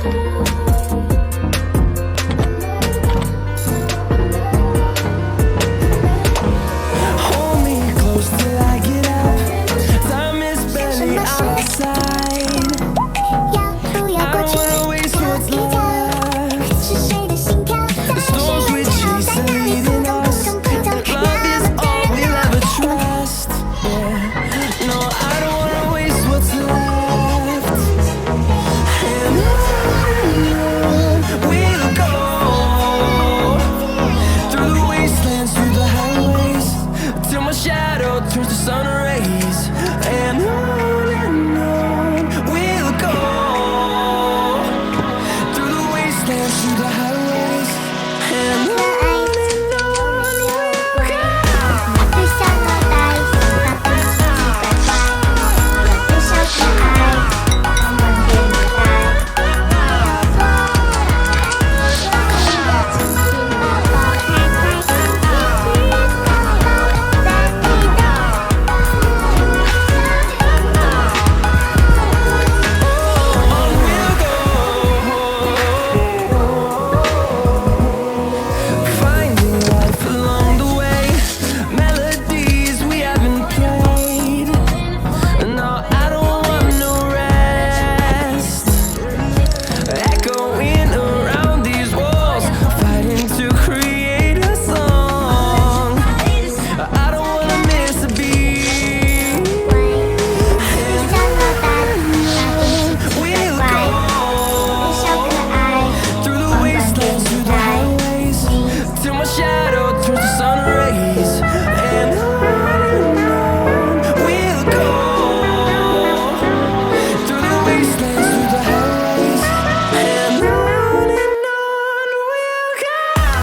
Hold me close till I get up. Time is barely on our side. I don't wanna waste what's left. The storms we chase are leading us, and love is all we'll ever trust. Yeah. No, I don't wanna waste what's left. And on we'll go, through the wastelands, through the highways, till my shadow turns to sun rays. And on we'll go, through the wastelands, through the highways.